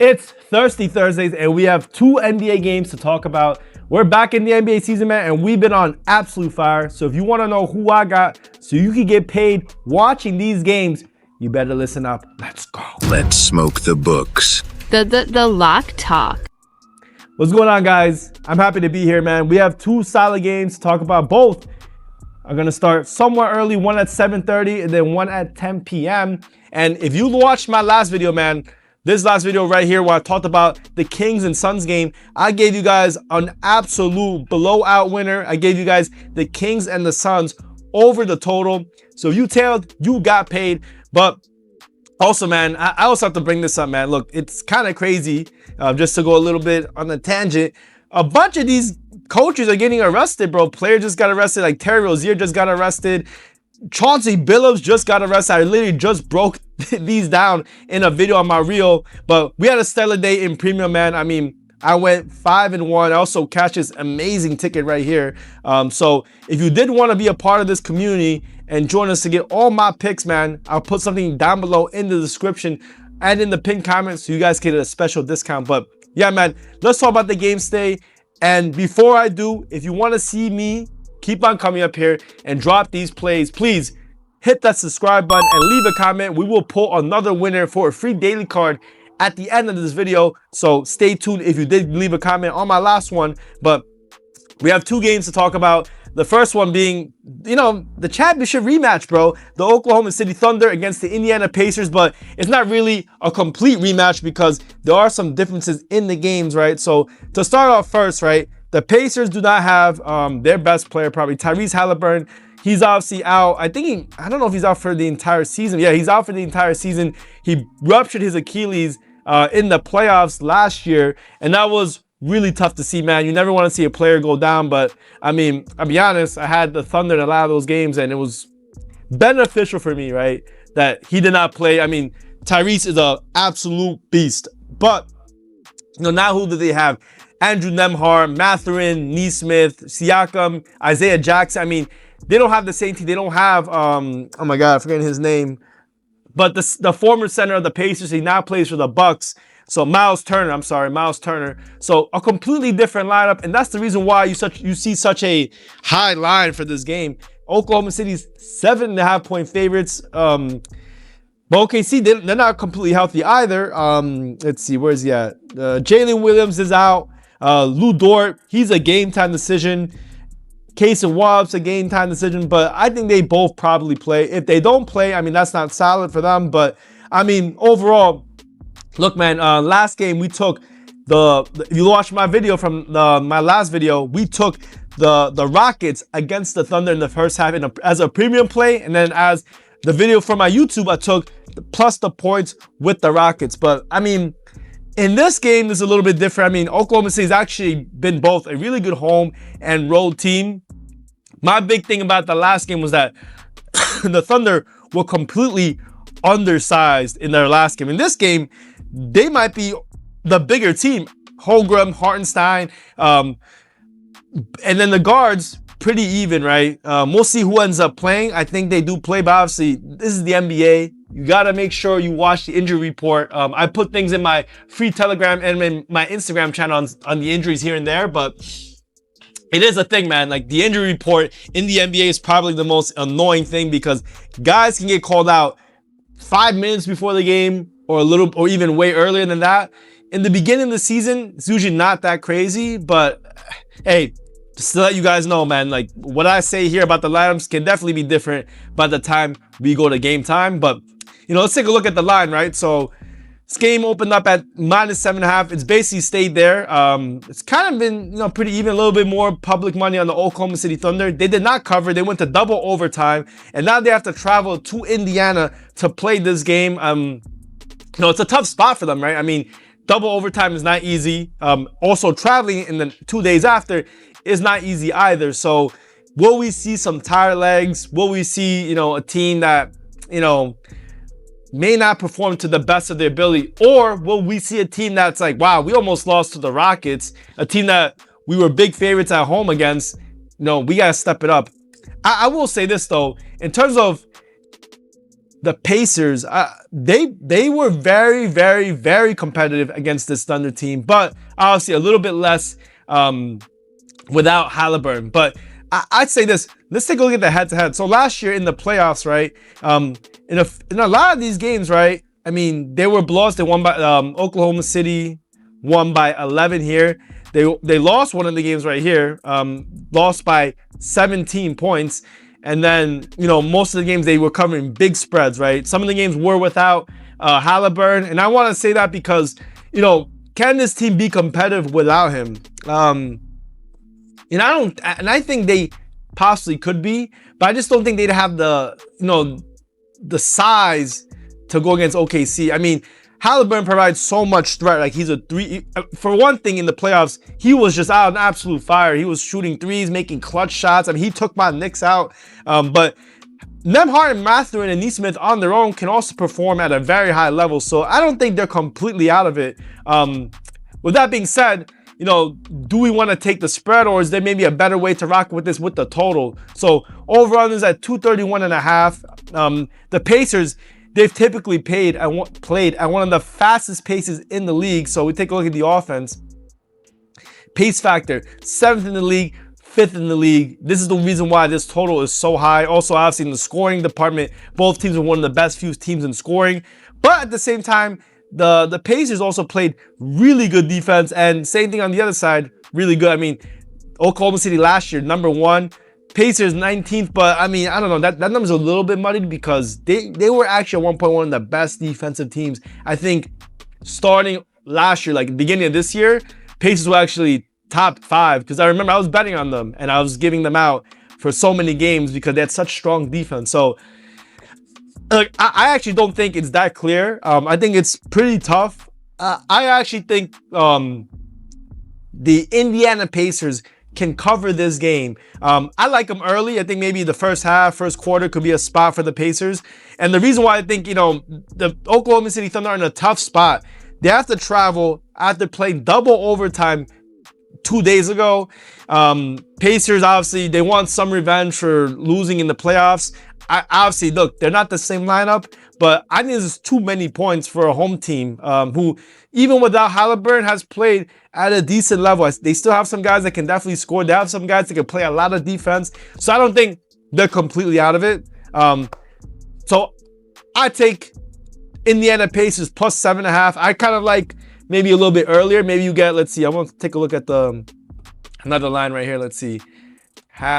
It's Thirsty Thursdays, and we have 2 NBA games to talk about. We're back in the NBA season, man, and we've been on absolute fire. So if you want to know who I got so you can get paid watching these games, you better listen up. Let's go. Let's smoke the books. The lock talk. What's going on, guys? I'm happy to be here, man. We have 2 solid games to talk about. Both are going to start somewhere early, one at 7:30 and then one at 10 p.m. And if you watched my last video, man, this last video right here where I talked about the Kings and Suns game, I gave you guys an absolute blowout winner. I gave you guys the Kings and the Suns over the total. So if you tailed, you got paid. But also, man, I also have to bring this up, man. Look, it's kind of crazy, just to go a little bit on the tangent. A bunch of these coaches are getting arrested, bro. Player just got arrested, like Terry Rozier just got arrested. Chauncey Billups just got arrested. I literally just broke these down in a video on my reel. But we had a stellar day in premium, man. I mean, I went 5-1. I also cashed this amazing ticket right here. So if you did want to be a part of this community and join us to get all my picks, man, I'll put something down below in the description and in the pinned comments so you guys get a special discount. But yeah, man, let's talk about the game today. And before I do, if you want to see me keep on coming up here and drop these plays, please hit that subscribe button and leave a comment. We will pull another winner for a free daily card at the end of this video. So stay tuned if you did leave a comment on my last one. But we have 2 games to talk about. The first one being, the championship rematch, bro. The Oklahoma City Thunder against the Indiana Pacers. But it's not really a complete rematch because there are some differences in the games, right? So to start off first, right, the Pacers do not have their best player, probably Tyrese Haliburton. He's obviously out. I don't know if he's out for the entire season. Yeah, he's out for the entire season. He ruptured his Achilles in the playoffs last year, and that was really tough to see, man. You never want to see a player go down, but I mean, I'll be honest, I had the Thunder in a lot of those games, and it was beneficial for me, right, that he did not play. I mean, Tyrese is an absolute beast, but now who do they have? Andrew Nembhard, Mathurin, Nesmith, Siakam, Isaiah Jackson. I mean, they don't have the same team. They don't have, oh my God, I'm forgetting his name. But the former center of the Pacers, he now plays for the Bucks. So Miles Turner. So a completely different lineup. And that's the reason why you see such a high line for this game. Oklahoma City's 7.5 point favorites. But OKC, they're not completely healthy either. Let's see, where's he at? Jalen Williams is out. Lou Dort, he's a game time decision. Case and Wobb's a game time decision, but I think they both probably play. If they don't play, I mean, that's not solid for them. But I mean, overall, look, man, last game we took if you watched my video from my last video, we took the Rockets against the Thunder in the first half as a premium play. And then as the video for my YouTube, I took plus the points with the Rockets. But I mean, in this game, this is a little bit different. I mean, Oklahoma City's actually been both a really good home and road team. My big thing about the last game was that the Thunder were completely undersized in their last game. In this game, they might be the bigger team. Holmgren, Hartenstein, and then the guards, pretty even, right? We'll see who ends up playing. I think they do play, but obviously, this is the NBA. You got to make sure you watch the injury report. I put things in my free Telegram and in my Instagram channel on the injuries here and there, but it is a thing, man. Like, the injury report in the NBA is probably the most annoying thing because guys can get called out 5 minutes before the game or even way earlier than that. In the beginning of the season, it's usually not that crazy, but hey, just to let you guys know, man, like what I say here about the lineups can definitely be different by the time we go to game time. But let's take a look at the line, right? So this game opened up at -7.5. It's basically stayed there. It's kind of been, pretty even, a little bit more public money on the Oklahoma City Thunder. They did not cover. They went to double overtime, and now they have to travel to Indiana to play this game. It's a tough spot for them, right? I mean, double overtime is not easy. Also, traveling in the 2 days after is not easy either. So will we see some tired legs? Will we see, a team that, may not perform to the best of their ability? Or will we see a team that's like, wow, we almost lost to the Rockets, a team that we were big favorites at home against? We got to step it up. I will say this, though, in terms of, the Oklahoma City Thunder, they did not cover. They went to double overtime, and now they have to travel to Indiana to play this game. Will we see some tired legs? Will we see, a team that, may not perform to the best of their ability? Or will we see a team that's like, wow, we almost lost to the Rockets, a team that we were big favorites at home against? We got to step it up. I will say this, though, in terms of the Pacers, they were very, very, very competitive against this Thunder team, but obviously a little bit less without Haliburton. But I'd say this. Let's take a look at the head-to-head. So last year in the playoffs, right, in a lot of these games, right, I mean, they were blowouts. They won by Oklahoma City, won by 11 here. They lost one of the games right here, lost by 17 points. And then, most of the games they were covering big spreads, right? Some of the games were without Haliburton. And I want to say that because, can this team be competitive without him? I think they possibly could be, but I just don't think they'd have the size to go against OKC. I mean, Haliburton provides so much threat. Like, he's a three. For one thing, in the playoffs, he was just out on absolute fire. He was shooting threes, making clutch shots. I mean, he took my Knicks out. But Nembhard and Mathurin and Nesmith on their own can also perform at a very high level. So I don't think they're completely out of it. With that being said, do we want to take the spread, or is there maybe a better way to rock with this with the total? So over-unders at 231.5. The Pacers, they've typically played at one of the fastest paces in the league. So we take a look at the offense. Pace factor, 7th in the league, 5th in the league. This is the reason why this total is so high. Also, obviously, in the scoring department, both teams are one of the best few teams in scoring. But at the same time, the Pacers also played really good defense, and same thing on the other side, really good. I mean, Oklahoma City last year, number 1. Pacers 19th, but I mean, I don't know. That number's a little bit muddied because they were actually at one point one of the best defensive teams. I think starting last year, like beginning of this year, Pacers were actually top 5 because I remember I was betting on them and I was giving them out for so many games because they had such strong defense. So I actually don't think it's that clear. I think it's pretty tough. I actually think the Indiana Pacers can cover this game. I like them early. I think maybe the first quarter could be a spot for the Pacers. And the reason why I think, the Oklahoma City Thunder are in a tough spot, they have to travel after playing double overtime 2 days ago. Pacers, obviously, they want some revenge for losing in the playoffs. Obviously, look, they're not the same lineup, but I think there's too many points for a home team who, even without Haliburton, has played at a decent level. They still have some guys that can definitely score. They have some guys that can play a lot of defense. So I don't think they're completely out of it. So I take Indiana Pacers plus 7.5. I kind of like maybe a little bit earlier. Maybe you get, let's see, I want to take a look at another line right here. Let's see.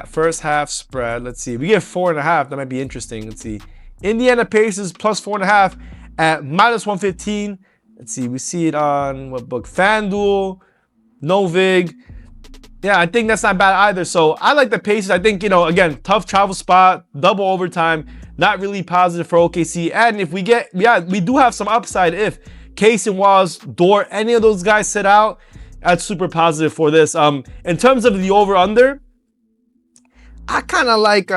First half spread. Let's see. We get 4.5. That might be interesting. Let's see. Indiana Pacers plus 4.5 at minus 115. Let's see. We see it on what book? FanDuel, Novig. Yeah, I think that's not bad either. So I like the Pacers. I think, again, tough travel spot, double overtime, not really positive for OKC. And if we we do have some upside if Case and Walls, Dort, any of those guys sit out. That's super positive for this. In terms of the over/under, I kind of like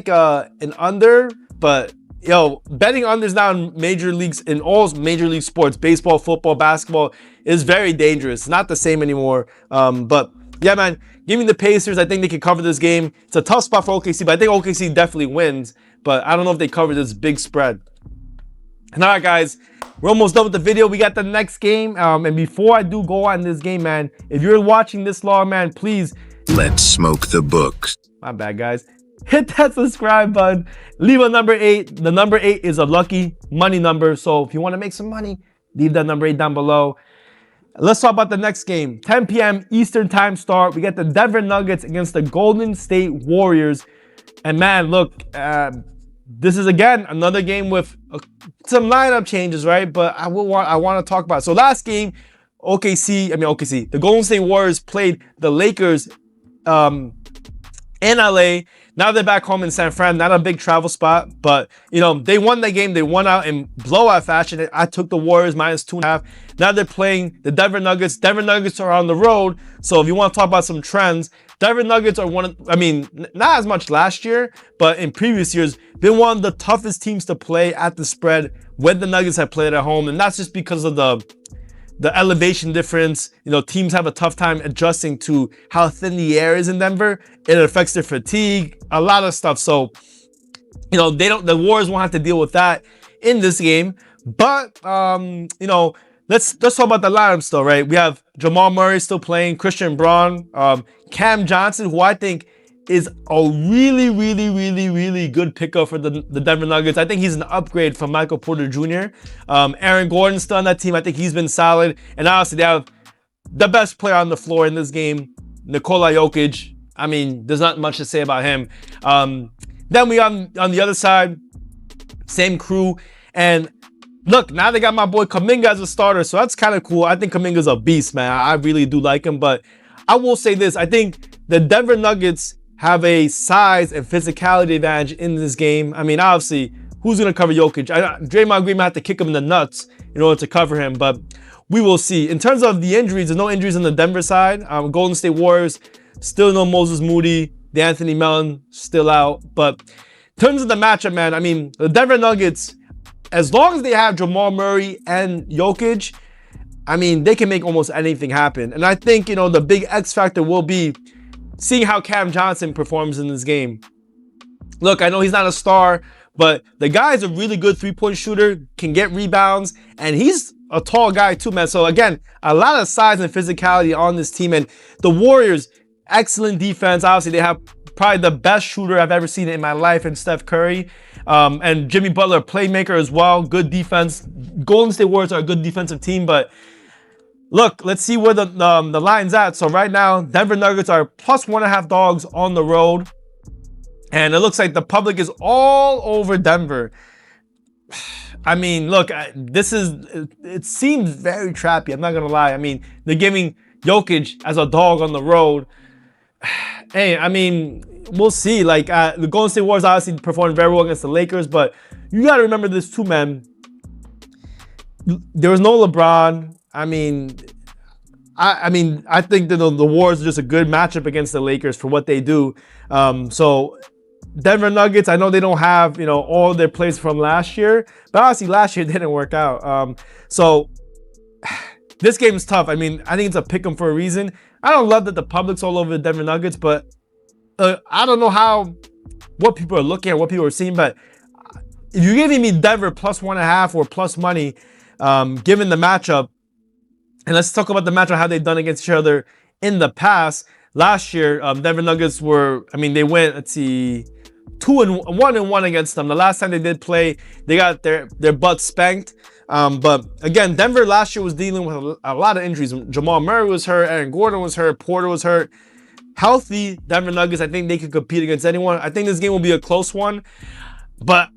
an under, but betting unders now in major leagues, in all major league sports, baseball, football, basketball, is very dangerous. It's not the same anymore. But yeah, man, give me the Pacers. I think they can cover this game. It's a tough spot for OKC, but I think OKC definitely wins. But I don't know if they cover this big spread. And all right, guys, we're almost done with the video. We got the next game. And before I do go on this game, man, if you're watching this long, man, please. Let's smoke the books. My bad, guys. Hit that subscribe button. Leave a number 8. The number 8 is a lucky money number. So if you want to make some money, leave that number 8 down below. Let's talk about the next game. 10 p.m. Eastern time start. We got the Denver Nuggets against the Golden State Warriors. And man, look, this is again another game with some lineup changes, right? But I want to talk about it. So last game, the Golden State Warriors played the Lakers in LA. Now they're back home in San Fran. Not a big travel spot, but they won that game. They won out in blowout fashion. I took the Warriors minus 2.5. Now they're playing the Denver Nuggets. Denver Nuggets are on the road. So if you want to talk about some trends, Denver Nuggets are not as much last year, but in previous years, been one of the toughest teams to play at the spread when the Nuggets have played at home. And that's just because of the elevation difference. Teams have a tough time adjusting to how thin the air is in Denver. It affects their fatigue, a lot of stuff. So the Warriors won't have to deal with that in this game. But let's talk about the lineups though, right? We have Jamal Murray still playing, Christian Braun, Cam Johnson, who I think is a really, really, really, really good pickup for the Denver Nuggets. I think he's an upgrade from Michael Porter Jr. Aaron Gordon's still on that team. I think he's been solid. And obviously they have the best player on the floor in this game, Nikola Jokic. I mean, there's not much to say about him. Then we on the other side, same crew. And look, now they got my boy Kuminga as a starter, so that's kind of cool. I think Kuminga's a beast, man. I really do like him. But I will say this. I think the Denver Nuggets have a size and physicality advantage in this game. I mean, obviously, who's going to cover Jokic? Draymond Green might have to kick him in the nuts in order to cover him, but we will see. In terms of the injuries, there's no injuries on the Denver side. Golden State Warriors, still no Moses Moody. D'Anthony Melton, still out. But in terms of the matchup, man, I mean, the Denver Nuggets, as long as they have Jamal Murray and Jokic, I mean, they can make almost anything happen. And I think, the big X factor will be seeing how Cam Johnson performs in this game. Look, I know he's not a star, but the guy is a really good three-point shooter, can get rebounds, and he's a tall guy too, man. So again, a lot of size and physicality on this team. And the Warriors, excellent defense. Obviously, they have probably the best shooter I've ever seen in my life in Steph Curry. And Jimmy Butler, playmaker as well. Good defense. Golden State Warriors are a good defensive team, but look, let's see where the line's at. So right now, Denver Nuggets are plus 1.5 dogs on the road. And it looks like the public is all over Denver. I mean, look, it seems very trappy. I'm not going to lie. I mean, they're giving Jokic as a dog on the road. Hey, I mean, we'll see. Like, the Golden State Warriors obviously performed very well against the Lakers, but you got to remember this too, man. There was no LeBron. I mean, I think that the Warriors are just a good matchup against the Lakers for what they do. So Denver Nuggets, I know they don't have, all their plays from last year, but obviously last year didn't work out. So this game is tough. I mean, I think it's a pick 'em for a reason. I don't love that the public's all over the Denver Nuggets, but I don't know what people are looking at, what people are seeing, but if you're giving me Denver plus 1.5 or plus money, given the matchup, and let's talk about the matchup, how they've done against each other in the past. Last year, Denver Nuggets they went, 2-1 against them. The last time they did play, they got their butts spanked. But again, Denver last year was dealing with a lot of injuries. Jamal Murray was hurt, Aaron Gordon was hurt, Porter was hurt. Healthy Denver Nuggets, I think they could compete against anyone. I think this game will be a close one, but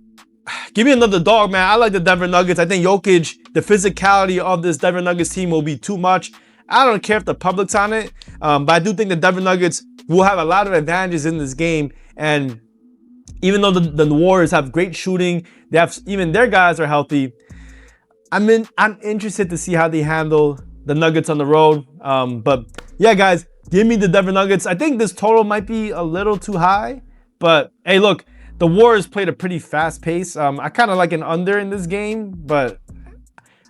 give me another dog, man. I like the Denver Nuggets. I think Jokic, the physicality of this Denver Nuggets team will be too much. I don't care if the public's on it, but I do think the Denver Nuggets will have a lot of advantages in this game. And even though the Warriors have great shooting, even their guys are healthy. I'm interested to see how they handle the Nuggets on the road. But yeah, guys, give me the Denver Nuggets. I think this total might be a little too high, but hey, look. The Warriors played a pretty fast pace. I kind of like an under in this game, but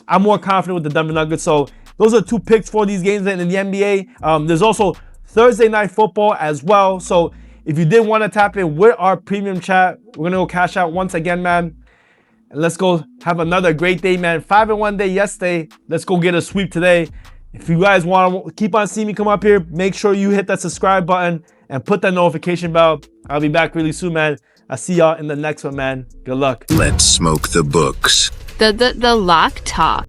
I'm more confident with the Denver Nuggets. So those are two picks for these games in the NBA. There's also Thursday Night Football as well. So if you did want to tap in with our premium chat, we're going to go cash out once again, man. And let's go have another great day, man. 5-1 day yesterday. Let's go get a sweep today. If you guys want to keep on seeing me come up here, make sure you hit that subscribe button and put that notification bell. I'll be back really soon, man. I'll see y'all in the next one, man. Good luck. Let's smoke the books. The lock talk.